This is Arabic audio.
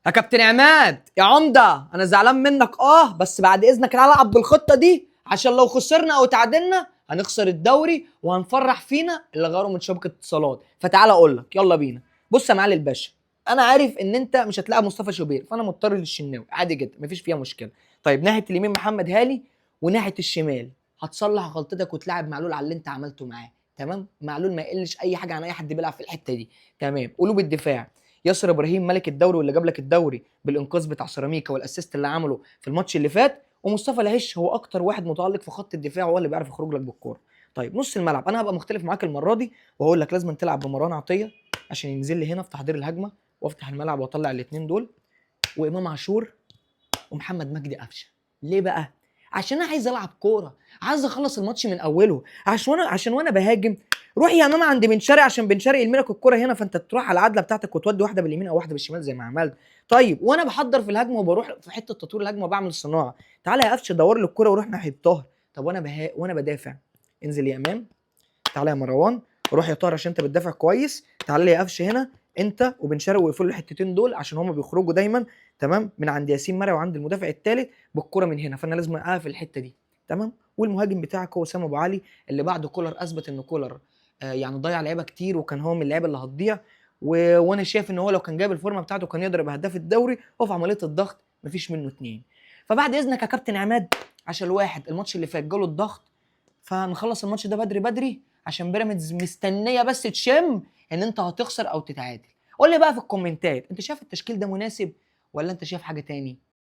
يا كابتن عماد يا عمده، انا زعلان منك بس بعد اذنك تعالى العب بالخطه دي، عشان لو خسرنا او تعادلنا هنخسر الدوري وهنفرح فينا اللي غيروا من شبكه اتصالات. فتعالى اقول لك يلا بينا. بص يا معالي الباشا، انا عارف ان انت مش هتلاعب مصطفى شوبير، فانا مضطر للشناوي عادي جدا مفيش فيها مشكله. طيب ناحيه اليمين محمد هاني، وناحيه الشمال هتصلح غلطتك وتلاعب معلول على اللي انت عملته معاه. تمام، معلول ما يقلش اي حاجه عن اي حد بيلعب في الحته دي. تمام، قلوب الدفاع ياسر ابراهيم ملك الدوري واللي جاب لك الدوري بالانقاذ بتاع سيراميكا والاسيست اللي عمله في الماتش اللي فات، ومصطفى العش هو اكتر واحد متالق في خط الدفاع وهو اللي بيعرف يخرج لك بالكوره. طيب نص الملعب انا هبقى مختلف معاك المره دي، وهقول لك لازم تلعب بمروان عطيه عشان ينزل لي هنا في تحضير الهجمه وافتح الملعب واطلع الاثنين دول، وامام عاشور ومحمد مجدي قفشه. ليه بقى؟ عشان انا عايز العب كوره، عايز اخلص الماتش من اوله. عشان وانا بهاجم روح يا ماما عند بن شرقي، عشان بن شرقي يرمي لك الكوره هنا فانت تروح على العدله بتاعتك وتودي واحده باليمين او واحده بالشمال زي ما عملت. طيب وانا بحضر في الهجمه وبروح في حته تطوير الهجمه وبعمل الصناعه، تعالى يا قفشه دور لي الكوره وروح ناحيه طاهر. طب وانا بدافع، انزل يا امام، تعالى يا مروان، روح يا طاهر عشان انت بتدافع كويس، تعالى لي يا قفشه هنا انت وبن شرقي وقفوا الحتتين دول عشان هما بيخرجوا دايما تمام من عند ياسين مرعي وعند المدافع الثالث بالكره من هنا، فانا لازم اقف الحته دي. تمام، والمهاجم بتاعك هو اسامه ابو علي اللي بعد كولر اثبت ان كولر يعني ضيع لعيبه كتير وكان هو من اللعيبه اللي هتضيع، وانا شايف ان هو لو كان جاب الفورمه بتاعته كان يقدر يبقى هداف الدوري، وفي عمليه الضغط مفيش منه اتنين. فبعد اذنك يا كابتن عماد، عشان الواحد الماتش اللي فات جاله الضغط، فهنخلص الماتش ده بدري بدري عشان بيراميدز مستنيه بس تشم ان انت هتخسر او تتعادل. قول لي بقى في الكومنتات انت شايف التشكيل ده مناسب ولا انت شايف حاجه تاني؟